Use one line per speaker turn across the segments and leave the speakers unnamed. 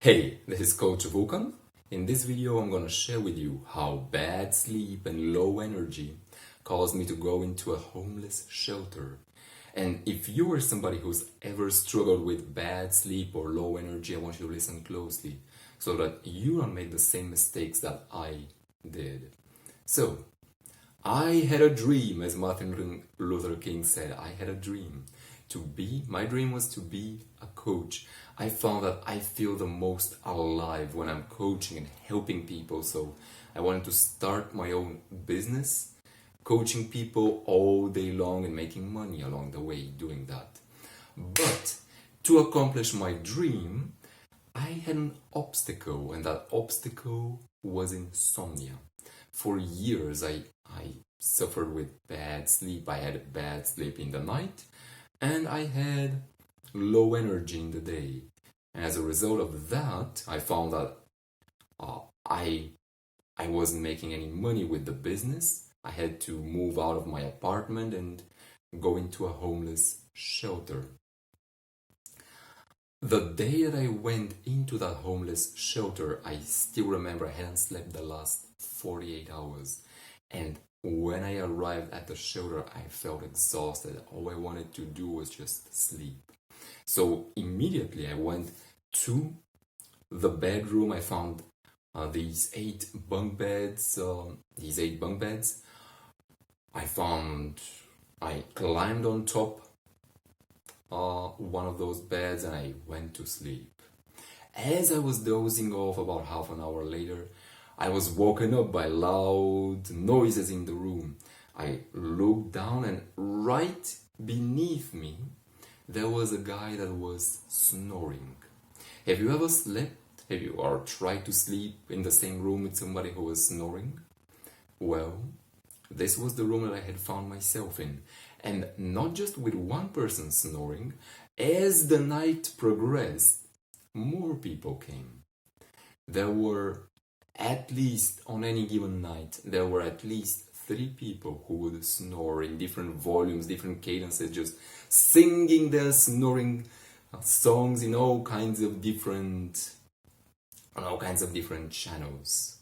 Hey, this is Coach Vulcan. In this video, I'm gonna share with you how bad sleep and low energy caused me to go into a homeless shelter. And if you are somebody who's ever struggled with bad sleep or low energy, I want you to listen closely so that you don't make the same mistakes that I did. So, I had a dream, as Martin Luther King said. I had a dream my dream was to be a coach. I found that I feel the most alive when I'm coaching and helping people. So I wanted to start my own business, coaching people all day long and making money along the way doing that. But to accomplish my dream, I had an obstacle, and that obstacle was insomnia. For years, I suffered with bad sleep. I had bad sleep in the night, and I had low energy in the day. And as a result of that, I found that I wasn't making any money with the business. I had to move out of my apartment and go into a homeless shelter. The day that I went into that homeless shelter, I still remember I hadn't slept the last 48 hours. And when I arrived at the shelter, I felt exhausted. All I wanted to do was just sleep. So immediately I went to the bedroom. I found these 8 bunk beds. I climbed on top one of those beds and I went to sleep. As I was dozing off, about half an hour later, I was woken up by loud noises in the room. I looked down, and right beneath me there was a guy that was snoring. Have you ever slept? Have you or tried to sleep in the same room with somebody who was snoring? Well, this was the room that I had found myself in. And not just with one person snoring. As the night progressed, more people came. There were on any given night, there were at least 3 people who would snore in different volumes, different cadences, just singing their snoring songs in all kinds of different channels.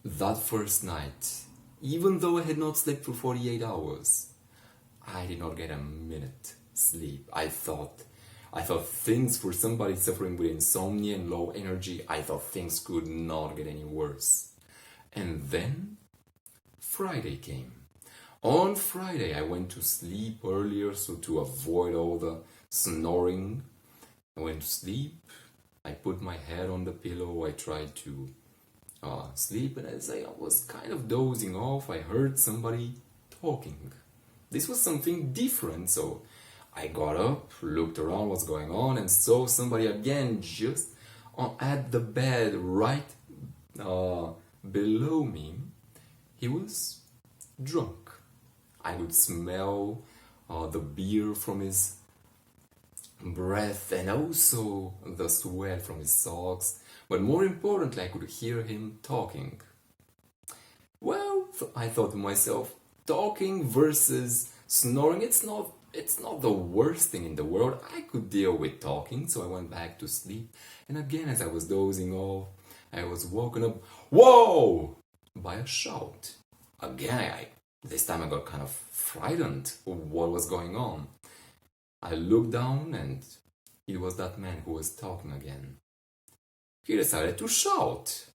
That first night, even though I had not slept for 48 hours, I did not get a minute sleep. I thought things, for somebody suffering with insomnia and low energy, I thought things could not get any worse. And then Friday came. On Friday, I went to sleep earlier, so to avoid all the snoring, I went to sleep. I put my head on the pillow. I tried to sleep, and as I was kind of dozing off, I heard somebody talking. This was something different, so I got up, looked around what's going on, and saw somebody again just at the bed right below me. He was drunk. I could smell the beer from his breath and also the sweat from his socks. But more importantly, I could hear him talking. Well, I thought to myself, talking versus snoring, it's not the worst thing in the world. I could deal with talking, so I went back to sleep. And again, as I was dozing off, I was woken up, whoa, by a shout. Again, this time I got kind of frightened of what was going on. I looked down, and it was that man who was talking again. He decided to shout.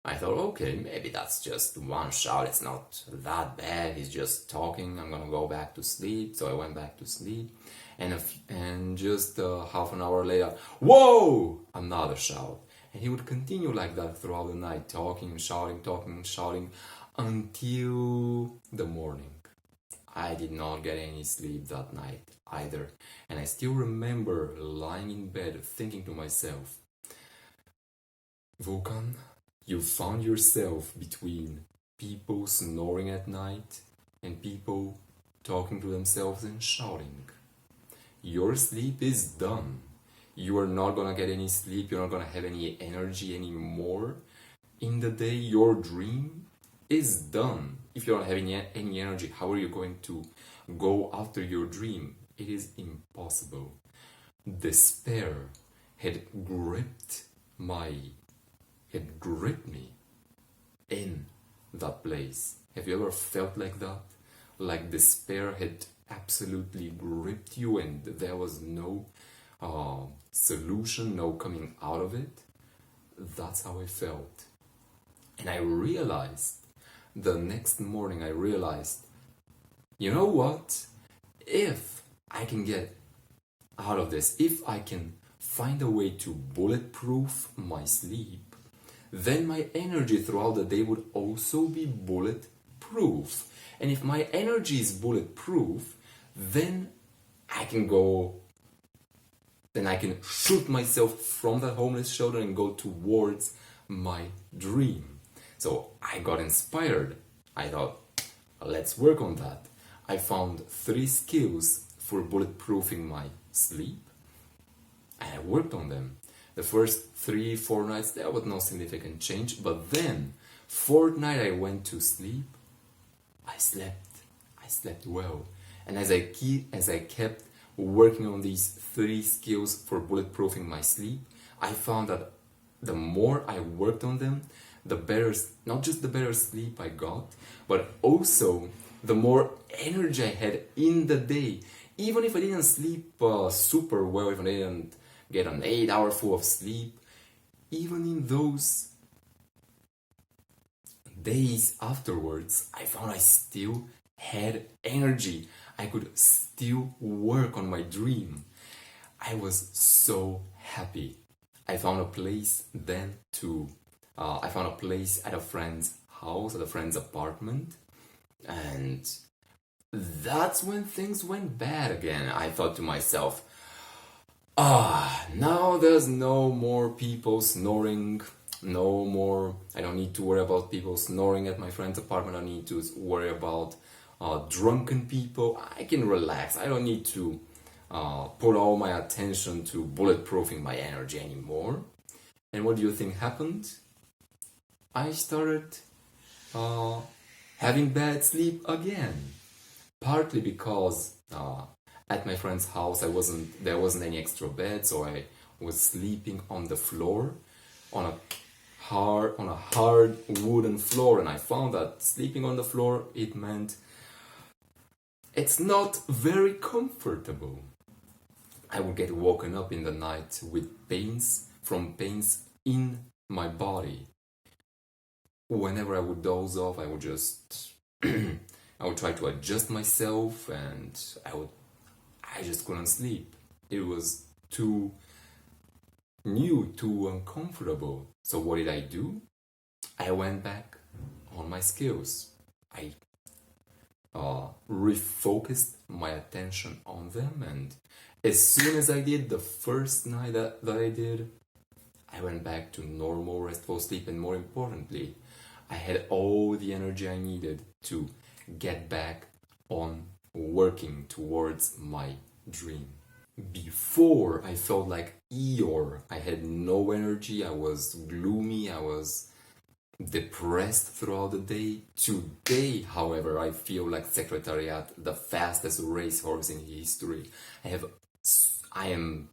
I thought, okay, maybe that's just one shout. It's not that bad. He's just talking. I'm gonna go back to sleep. So I went back to sleep. And just half an hour later, whoa! Another shout. And he would continue like that throughout the night, talking, shouting, until the morning. I did not get any sleep that night either. And I still remember lying in bed thinking to myself, Vulcan, you found yourself between people snoring at night and people talking to themselves and shouting. Your sleep is done. You are not gonna get any sleep. You're not gonna have any energy anymore. In the day, your dream is done. If you're not having any energy, how are you going to go after your dream? It is impossible. Despair had gripped me in that place. Have you ever felt like that? Like despair had absolutely gripped you and there was no solution, no coming out of it? That's how I felt. And I realized, the next morning I realized, you know what? If I can get out of this, if I can find a way to bulletproof my sleep, then my energy throughout the day would also be bulletproof. And if my energy is bulletproof, then I can shoot myself from that homeless shelter and go towards my dream. So I got inspired. I thought, let's work on that. I found 3 skills for bulletproofing my sleep, and I worked on them. The first 3-4 nights there was no significant change, but then 4th night I went to sleep. I slept well, and as I kept working on these 3 skills for bulletproofing my sleep, I found that the more I worked on them, the better, not just the better sleep I got, but also the more energy I had in the day. Even if I didn't sleep super well, if I didn't get an 8-hour full of sleep, even in those days afterwards, I found I still had energy. I could still work on my dream. I was so happy. I found a place then I found a place at a friend's house, at a friend's apartment, and that's when things went bad again. I thought to myself, now there's no more people snoring, no more, I don't need to worry about people snoring at my friend's apartment, I don't need to worry about drunken people, I can relax, I don't need to put all my attention to bulletproofing my energy anymore. And what do you think happened? I started having bad sleep again. Partly because at my friend's house there wasn't any extra bed, so I was sleeping on the floor, on a hard wooden floor, and I found that sleeping on the floor, it meant it's not very comfortable. I would get woken up in the night with pains in my body. Whenever I would doze off, I would just I would try to adjust myself, and I just couldn't sleep. It was too new, too uncomfortable. So what did I do? I went back on my skills. I refocused my attention on them, and as soon as I did, the first night that I did, I went back to normal restful sleep, and more importantly, I had all the energy I needed to get back on working towards my dream. Before, I felt like Eeyore. I had no energy, I was gloomy, I was depressed throughout the day. Today, however, I feel like Secretariat, the fastest racehorse in history. I am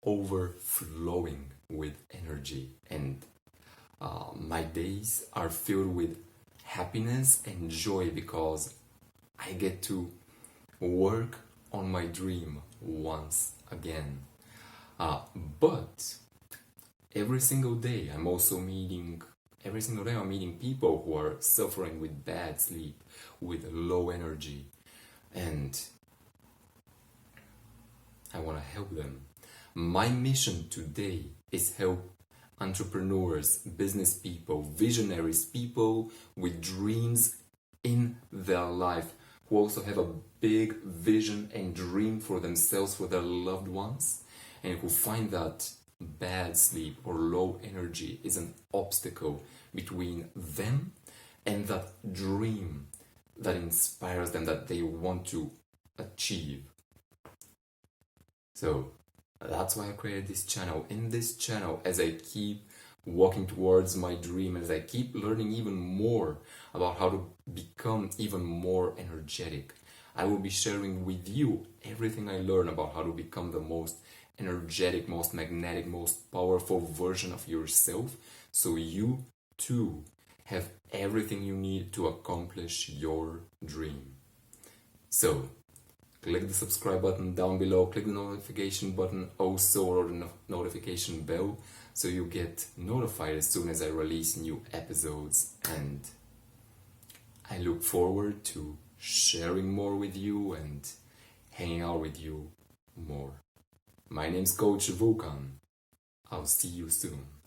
overflowing with energy, and my days are filled with happiness and joy because I get to work on my dream once again. But every single day I'm meeting people who are suffering with bad sleep, with low energy, and I want to help them. My mission today is help entrepreneurs, business people, visionaries, people with dreams in their life, who also have a big vision and dream for themselves, for their loved ones, and who find that bad sleep or low energy is an obstacle between them and that dream that inspires them, that they want to achieve. So that's why I created this channel. In this channel, as I keep walking towards my dream, as I keep learning even more about how to become even more energetic, I will be sharing with you everything I learn about how to become the most energetic, most magnetic, most powerful version of yourself, so you too have everything you need to accomplish your dream. So, click the subscribe button down below, click the notification button also, or the notification bell, so you get notified as soon as I release new episodes, and I look forward to sharing more with you and hanging out with you more. My name's Coach Vulcan. I'll see you soon.